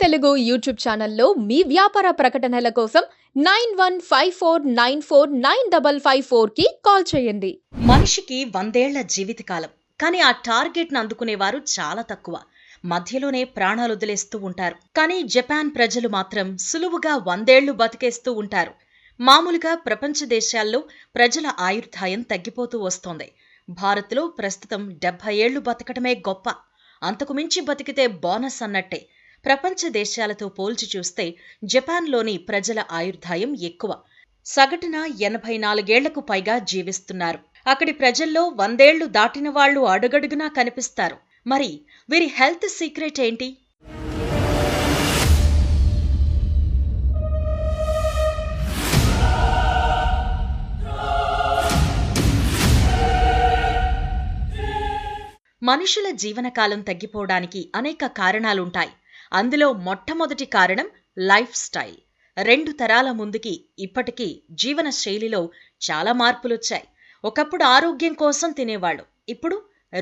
Telugu YouTube ఛానల్లో మీ వ్యాపార ప్రకటనల కోసం 9154949554 కి కాల్ చేయండి. మనిషికి 100 ఏళ్ల జీవితకాలం, కానీ ఆ టార్గెట్ను అందుకునేవారు చాలా తక్కువ. మధ్యలోనే ప్రాణాలు వదిలేస్తూ ఉంటారు. కానీ జపాన్ ప్రజలు మాత్రం సులువుగా 100 ఏళ్లు బతికేస్తూ ఉంటారు. మామూలుగా ప్రపంచ దేశాల్లో ప్రజల ఆయుర్దాయం తగ్గిపోతూ వస్తోంది. భారత్లో ప్రస్తుతం 70 ఏళ్లు బతకడమే గొప్ప. అంతకు మించి బతికితే బోనస్ అన్నట్టే. ప్రపంచ దేశాలతో పోల్చి చూస్తే జపాన్లోని ప్రజల ఆయుర్దాయం ఎక్కువ. సగటున 84 ఏళ్లకు పైగా జీవిస్తున్నారు. అక్కడి ప్రజల్లో 100 ఏళ్లు దాటిన వాళ్లు అడుగడుగునా కనిపిస్తారు. మరి వీరి హెల్త్ సీక్రెట్ ఏంటి? మనుషుల జీవనకాలం తగ్గిపోవడానికి అనేక కారణాలుంటాయి. అందులో మొట్టమొదటి కారణం లైఫ్ స్టైల్. 2 తరాల ముందుకి ఇప్పటికీ జీవన శైలిలో చాలా మార్పులొచ్చాయి. ఒకప్పుడు ఆరోగ్యం కోసం తినేవాళ్ళు, ఇప్పుడు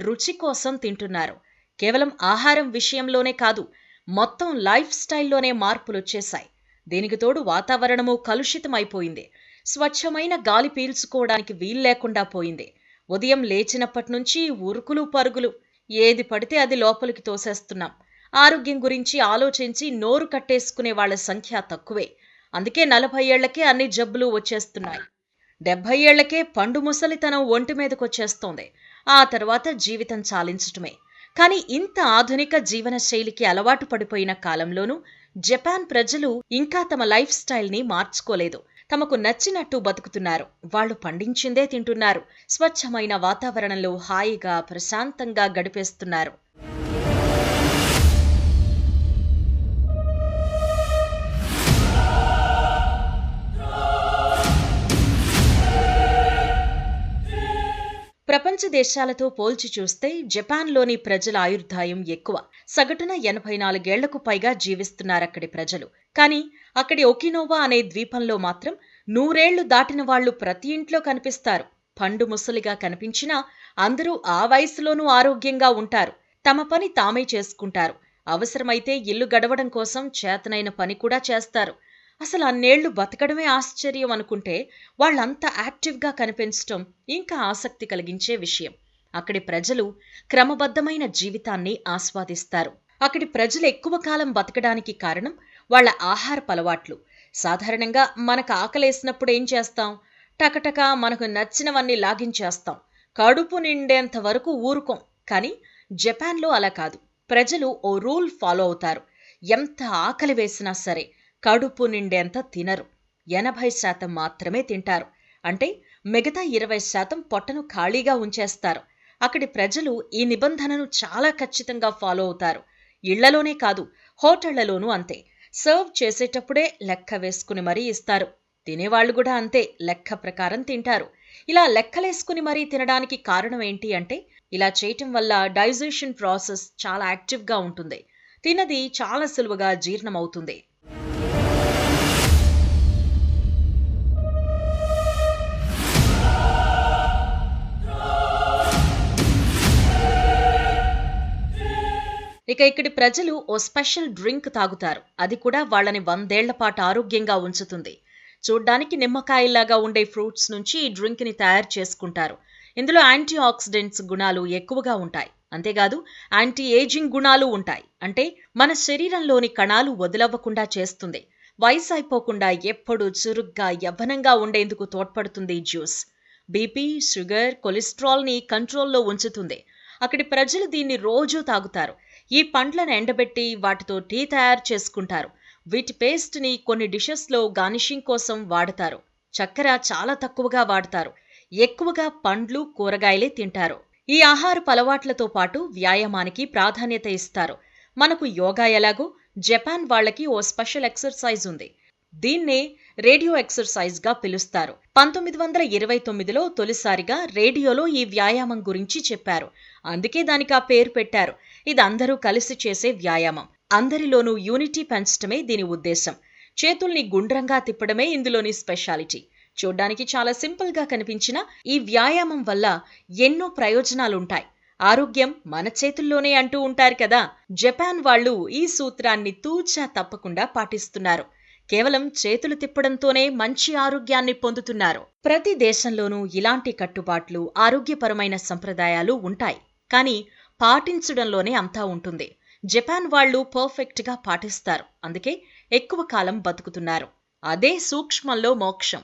రుచి కోసం తింటున్నారు. కేవలం ఆహారం విషయంలోనే కాదు, మొత్తం లైఫ్ స్టైల్లోనే మార్పులొచ్చేశాయి. దీనికి తోడు వాతావరణము కలుషితమైపోయింది. స్వచ్ఛమైన గాలి పీల్చుకోవడానికి వీల్లేకుండా పోయింది. ఉదయం లేచినప్పటి నుంచి ఉరుకులు పరుగులు, ఏది పడితే అది లోపలికి తోసేస్తున్నాం. ఆరోగ్యం గురించి ఆలోచించి నోరు కట్టేసుకునే వాళ్ల సంఖ్య తక్కువే. అందుకే 40 ఏళ్లకే అన్ని జబ్బులు వచ్చేస్తున్నాయి. 70 ఏళ్లకే పండు ముసలితనం ఒంటి మీదకొచ్చేస్తోంది. ఆ తర్వాత జీవితం చాలించటమే. కానీ ఇంత ఆధునిక జీవన శైలికి అలవాటు పడిపోయిన కాలంలోనూ జపాన్ ప్రజలు ఇంకా తమ లైఫ్ స్టైల్ని మార్చుకోలేదు. తమకు నచ్చినట్టు బతుకుతున్నారు. వాళ్లు పండించిందే తింటున్నారు. స్వచ్ఛమైన వాతావరణంలో హాయిగా ప్రశాంతంగా గడిపేస్తున్నారు. ప్రపంచ దేశాలతో పోల్చి చూస్తే జపాన్లోని ప్రజల ఆయుర్దాయం ఎక్కువ. సగటున 84 ఏళ్లకు పైగా జీవిస్తున్నారక్కడి ప్రజలు. కానీ అక్కడి ఒకినోవా అనే ద్వీపంలో మాత్రం 100 ఏళ్లు దాటిన వాళ్లు ప్రతి ఇంట్లో కనిపిస్తారు. పండు ముసలిగా కనిపించినా అందరూ ఆ వయసులోనూ ఆరోగ్యంగా ఉంటారు. తమ పని తామే చేసుకుంటారు. అవసరమైతే ఇల్లు గడవడం కోసం చేతనైన పని కూడా చేస్తారు. అసలు అన్నేళ్లు బతకడమే ఆశ్చర్యం అనుకుంటే వాళ్లంతా యాక్టివ్గా కనిపించటం ఇంకా ఆసక్తి కలిగించే విషయం. అక్కడి ప్రజలు క్రమబద్ధమైన జీవితాన్ని ఆస్వాదిస్తారు. అక్కడి ప్రజలు ఎక్కువ కాలం బతకడానికి కారణం వాళ్ల ఆహారపు అలవాట్లు. సాధారణంగా మనకు ఆకలేసినప్పుడు ఏం చేస్తాం? టకటక మనకు నచ్చినవన్నీ లాగించేస్తాం. కడుపు నిండేంత వరకు ఊరుకోం. కానీ జపాన్లో అలా కాదు. ప్రజలు ఓ రూల్ ఫాలో అవుతారు. ఎంత ఆకలి వేసినా సరే కడుపు నిండేంత తినరు. 80% మాత్రమే తింటారు. అంటే మిగతా 20% పొట్టను ఖాళీగా ఉంచేస్తారు. అక్కడి ప్రజలు ఈ నిబంధనను చాలా ఖచ్చితంగా ఫాలో అవుతారు. ఇళ్లలోనే కాదు, హోటళ్లలోనూ అంతే. సర్వ్ చేసేటప్పుడే లెక్క వేసుకుని మరీ ఇస్తారు. తినేవాళ్లు కూడా అంతే, లెక్క ప్రకారం తింటారు. ఇలా లెక్కలేసుకుని మరీ తినడానికి కారణం ఏంటి అంటే, ఇలా చేయటం వల్ల డైజెషన్ ప్రాసెస్ చాలా యాక్టివ్గా ఉంటుంది. తినది చాలా సులువుగా జీర్ణమవుతుంది. ఇక ఇక్కడి ప్రజలు ఓ స్పెషల్ డ్రింక్ తాగుతారు. అది కూడా వాళ్ళని 100 ఏళ్ల పాటు ఆరోగ్యంగా ఉంచుతుంది. చూడ్డానికి నిమ్మకాయలాగా ఉండే ఫ్రూట్స్ నుంచి ఈ డ్రింక్ని తయారు చేసుకుంటారు. ఇందులో యాంటీ ఆక్సిడెంట్స్ గుణాలు ఎక్కువగా ఉంటాయి. అంతేకాదు యాంటీ ఏజింగ్ గుణాలు ఉంటాయి. అంటే మన శరీరంలోని కణాలు వదిలవ్వకుండా చేస్తుంది. వయసు అయిపోకుండా ఎప్పుడూ చురుగ్గా యవ్వనంగా ఉండేందుకు తోడ్పడుతుంది ఈ జ్యూస్. బీపీ, షుగర్, కొలెస్ట్రాల్ని కంట్రోల్లో ఉంచుతుంది. అక్కడి ప్రజలు దీన్ని రోజూ తాగుతారు. ఈ పండ్లను ఎండబెట్టి వాటితో టీ తయారు చేసుకుంటారు. వీటి పేస్ట్ని కొన్ని డిషెస్లో గార్నిషింగ్ కోసం వాడతారు. చక్కెర చాలా తక్కువగా వాడతారు. ఎక్కువగా పండ్లు, కూరగాయలే తింటారు. ఈ ఆహారపు అలవాట్లతో పాటు వ్యాయామానికి ప్రాధాన్యత ఇస్తారు. మనకు యోగా ఎలాగో జపాన్ వాళ్లకి ఓ స్పెషల్ ఎక్సర్సైజ్ ఉంది. దీన్నే రేడియో ఎక్సర్సైజ్గా పిలుస్తారు. 1929లో తొలిసారిగా రేడియోలో ఈ వ్యాయామం గురించి చెప్పారు. అందుకే దానికి ఆ పేరు పెట్టారు. ఇది అందరూ కలిసి చేసే వ్యాయామం. అందరిలోనూ యూనిటీ పెంచడమే దీని ఉద్దేశం. చేతుల్ని గుండ్రంగా తిప్పడమే ఇందులోని స్పెషాలిటీ. చూడ్డానికి చాలా సింపుల్గా కనిపించినా ఈ వ్యాయామం వల్ల ఎన్నో ప్రయోజనాలుంటాయి. ఆరోగ్యం మన చేతుల్లోనే అంటూ ఉంటారు కదా. జపాన్ వాళ్ళు ఈ సూత్రాన్ని తూచా తప్పకుండా పాటిస్తున్నారు. కేవలం చేతులు తిప్పడంతోనే మంచి ఆరోగ్యాన్ని పొందుతున్నారు. ప్రతి దేశంలోనూ ఇలాంటి కట్టుబాట్లు, ఆరోగ్యపరమైన సంప్రదాయాలు ఉంటాయి. కానీ పాటించడంలోనే అంతా ఉంటుంది. జపాన్ వాళ్ళు పర్ఫెక్ట్గా పాటిస్తారు. అందుకే ఎక్కువ కాలం బతుకుతున్నారు. అదే సూక్ష్మంలో మోక్షం.